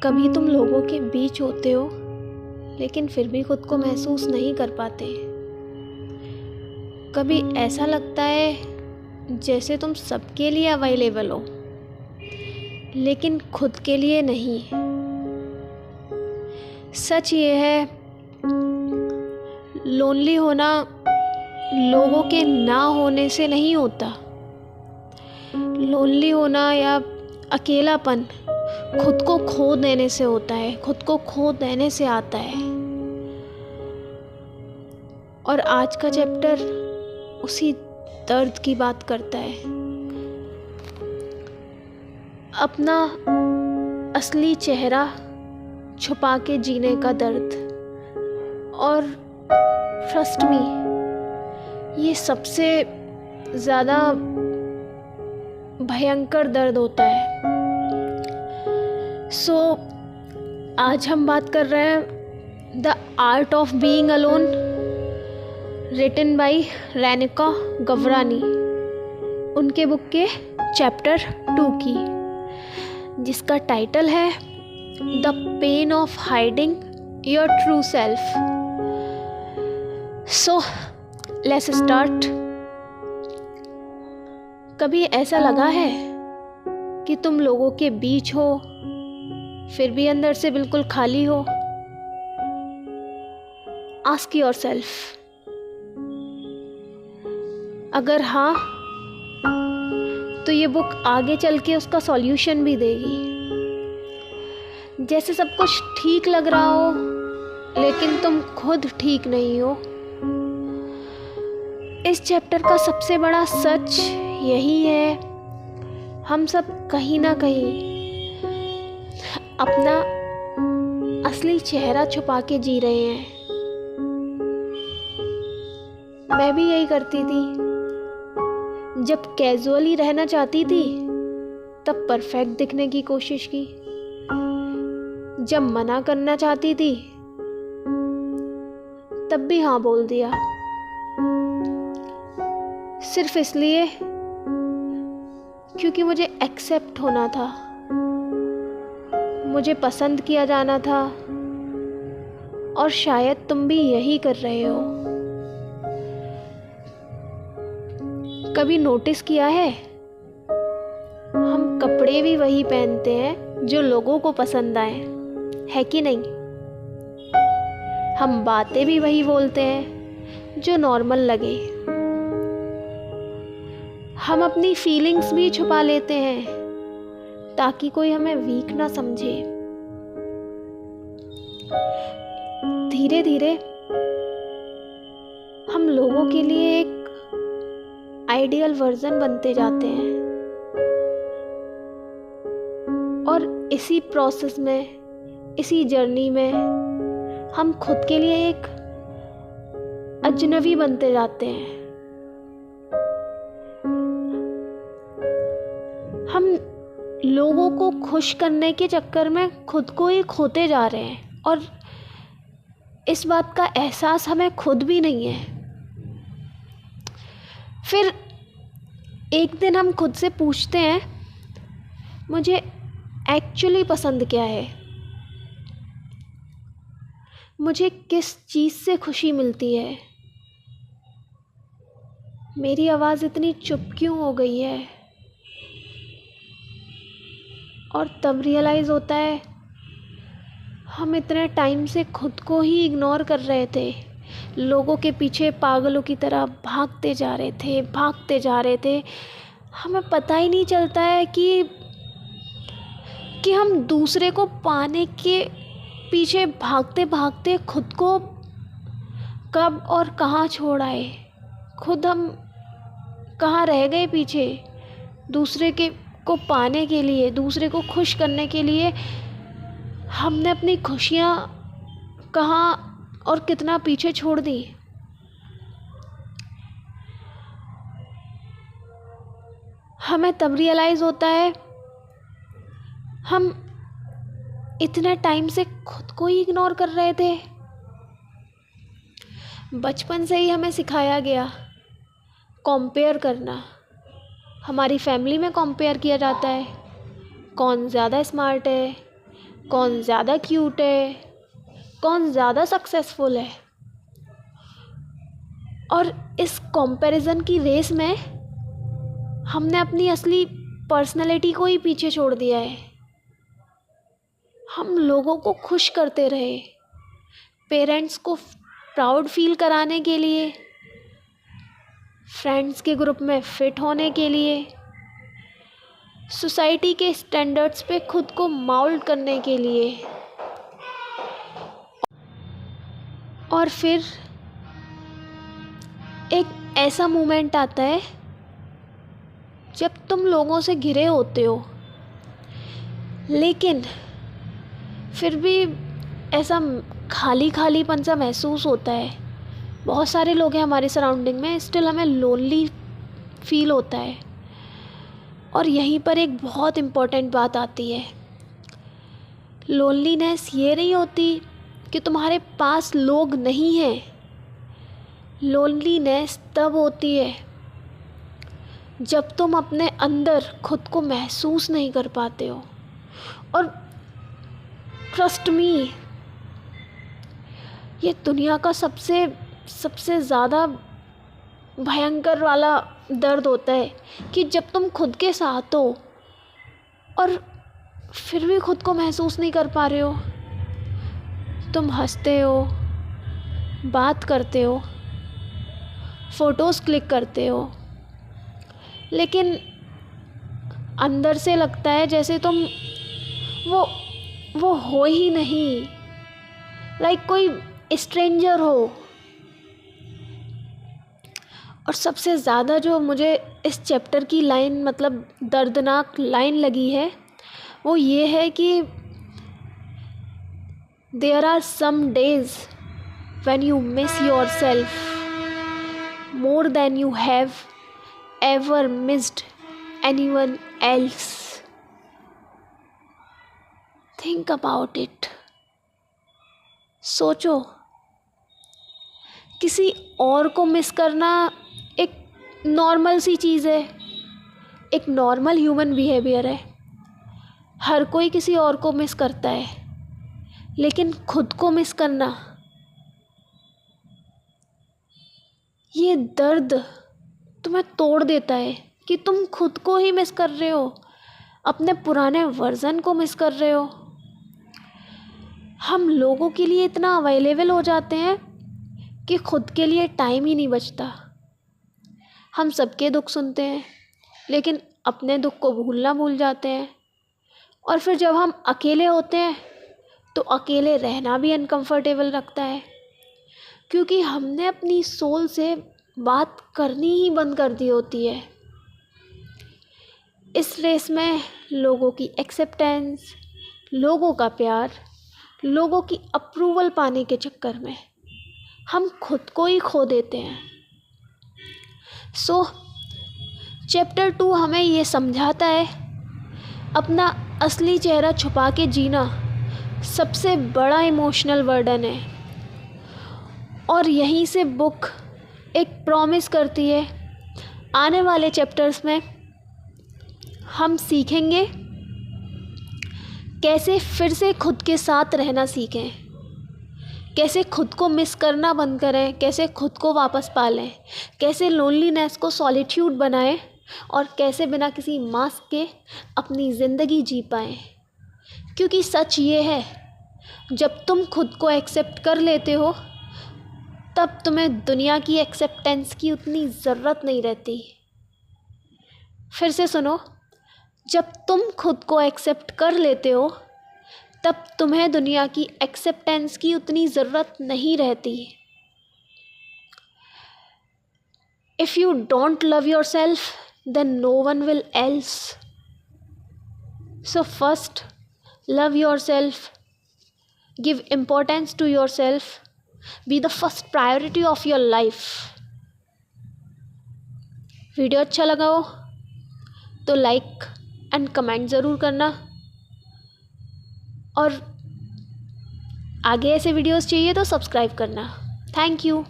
कभी तुम लोगों के बीच होते हो लेकिन फिर भी खुद को महसूस नहीं कर पाते। कभी ऐसा लगता है जैसे तुम सबके लिए अवेलेबल हो लेकिन खुद के लिए नहीं। सच ये है, लोनली होना लोगों के ना होने से नहीं होता। लोनली होना या अकेलापन खुद को खो देने से होता है, खुद को खो देने से आता है। और आज का चैप्टर उसी दर्द की बात करता है। अपना असली चेहरा छुपा के जीने का दर्द। और ट्रस्ट मी, ये सबसे ज़्यादा भयंकर दर्द होता है। आज हम बात कर रहे हैं the art of being alone, written by Renuka Gavrani, उनके बुक के चैप्टर 2 की, जिसका टाइटल है the pain of hiding your true self. So let's start. कभी ऐसा लगा है कि तुम लोगों के बीच हो फिर भी अंदर से बिल्कुल खाली हो? Ask yourself. अगर हाँ, तो ये बुक आगे चल के उसका सॉल्यूशन भी देगी। जैसे सब कुछ ठीक लग रहा हो लेकिन तुम खुद ठीक नहीं हो। इस चैप्टर का सबसे बड़ा सच यही है, हम सब कहीं ना कहीं अपना असली चेहरा छुपा के जी रहे हैं। मैं भी यही करती थी। जब कैजुअली रहना चाहती थी तब परफेक्ट दिखने की कोशिश की। जब मना करना चाहती थी तब भी हाँ बोल दिया, सिर्फ इसलिए क्योंकि मुझे एक्सेप्ट होना था, मुझे पसंद किया जाना था। और शायद तुम भी यही कर रहे हो। कभी नोटिस किया है, हम कपड़े भी वही पहनते हैं जो लोगों को पसंद आए, है कि नहीं? हम बातें भी वही बोलते हैं जो नॉर्मल लगे। हम अपनी फीलिंग्स भी छुपा लेते हैं ताकि कोई हमें वीक ना समझे। धीरे धीरे हम लोगों के लिए एक आइडियल वर्जन बनते जाते हैं। और इसी प्रोसेस में, इसी जर्नी में हम खुद के लिए एक अजनबी बनते जाते हैं। हम लोगों को खुश करने के चक्कर में खुद को ही खोते जा रहे हैं और इस बात का एहसास हमें खुद भी नहीं है। फिर एक दिन हम खुद से पूछते हैं, मुझे एक्चुअली पसंद क्या है? मुझे किस चीज़ से खुशी मिलती है? मेरी आवाज़ इतनी चुप क्यों हो गई है? और तब रियलाइज़ होता है, हम इतने टाइम से खुद को ही इग्नोर कर रहे थे। लोगों के पीछे पागलों की तरह भागते जा रहे थे। हमें पता ही नहीं चलता है कि हम दूसरे को पाने के पीछे भागते भागते खुद को कब और कहाँ छोड़ आए। खुद हम कहाँ रह गए पीछे। दूसरे को पाने के लिए, दूसरे को खुश करने के लिए हमने अपनी खुशियाँ कहाँ और कितना पीछे छोड़ दी। हमें तब रियलाइज़ होता है, हम इतने टाइम से खुद को ही इग्नोर कर रहे थे। बचपन से ही हमें सिखाया गया कंपेयर करना। हमारी फैमिली में कंपेयर किया जाता है, कौन ज़्यादा स्मार्ट है, कौन ज़्यादा क्यूट है, कौन ज़्यादा सक्सेसफुल है। और इस कंपैरिजन की रेस में हमने अपनी असली पर्सनैलिटी को ही पीछे छोड़ दिया है। हम लोगों को खुश करते रहे, पेरेंट्स को प्राउड फील कराने के लिए, फ्रेंड्स के ग्रुप में फिट होने के लिए, सोसाइटी के स्टैंडर्ड्स पे खुद को माउल्ड करने के लिए। और फिर एक ऐसा मोमेंट आता है जब तुम लोगों से घिरे होते हो, लेकिन फिर भी ऐसा खाली खालीपन सा महसूस होता है। बहुत सारे लोग हैं हमारे सराउंडिंग में, स्टिल हमें लोनली फील होता है। और यहीं पर एक बहुत इम्पोर्टेंट बात आती है। लोनलीनेस ये नहीं होती कि तुम्हारे पास लोग नहीं हैं। लोनलीनेस तब होती है जब तुम अपने अंदर खुद को महसूस नहीं कर पाते हो। और ट्रस्ट मी, ये दुनिया का सबसे ज़्यादा भयंकर वाला दर्द होता है कि जब तुम खुद के साथ हो और फिर भी खुद को महसूस नहीं कर पा रहे हो। तुम हंसते हो, बात करते हो, फ़ोटोज़ क्लिक करते हो, लेकिन अंदर से लगता है जैसे तुम वो हो ही नहीं, लाइक कोई स्ट्रेंजर हो। और सबसे ज़्यादा जो मुझे इस चैप्टर की लाइन, मतलब दर्दनाक लाइन लगी है, वो ये है कि there are some days when you miss yourself more than you have ever missed anyone else. Think about it. सोचो, किसी और को मिस करना एक नॉर्मल सी चीज़ है, एक नॉर्मल ह्यूमन बिहेवियर है। हर कोई किसी और को मिस करता है, लेकिन खुद को मिस करना, ये दर्द तुम्हें तोड़ देता है कि तुम खुद को ही मिस कर रहे हो, अपने पुराने वर्ज़न को मिस कर रहे हो। हम लोगों के लिए इतना अवेलेबल हो जाते हैं कि खुद के लिए टाइम ही नहीं बचता। हम सबके दुख सुनते हैं, लेकिन अपने दुख को भूल जाते हैं। और फिर जब हम अकेले होते हैं तो अकेले रहना भी अनकंफर्टेबल लगता है, क्योंकि हमने अपनी सोल से बात करनी ही बंद कर दी होती है। इस रेस में लोगों की एक्सेप्टेंस, लोगों का प्यार, लोगों की अप्रूवल पाने के चक्कर में हम खुद को ही खो देते हैं। चैप्टर 2 हमें ये समझाता है, अपना असली चेहरा छुपा के जीना सबसे बड़ा इमोशनल बर्डन है। और यहीं से बुक एक प्रॉमिस करती है, आने वाले चैप्टर्स में हम सीखेंगे कैसे फिर से खुद के साथ रहना सीखें, कैसे खुद को मिस करना बंद करें, कैसे खुद को वापस पालें, कैसे लोनलीनेस को सॉलिट्यूड बनाएं, और कैसे बिना किसी मास्क के अपनी ज़िंदगी जी पाएं। क्योंकि सच ये है, जब तुम खुद को एक्सेप्ट कर लेते हो तब तुम्हें दुनिया की एक्सेप्टेंस की उतनी ज़रूरत नहीं रहती। फिर से सुनो, जब तुम खुद को एक्सेप्ट कर लेते हो तब तुम्हें दुनिया की एक्सेप्टेंस की उतनी ज़रूरत नहीं रहती। If you don't love yourself, then no one will else. So first, love yourself. Give importance to yourself. Be the first priority of your life. Video अच्छा लगा हो तो लाइक एंड कमेंट ज़रूर करना, और आगे ऐसे वीडियोस चाहिए तो सब्सक्राइब करना। Thank you.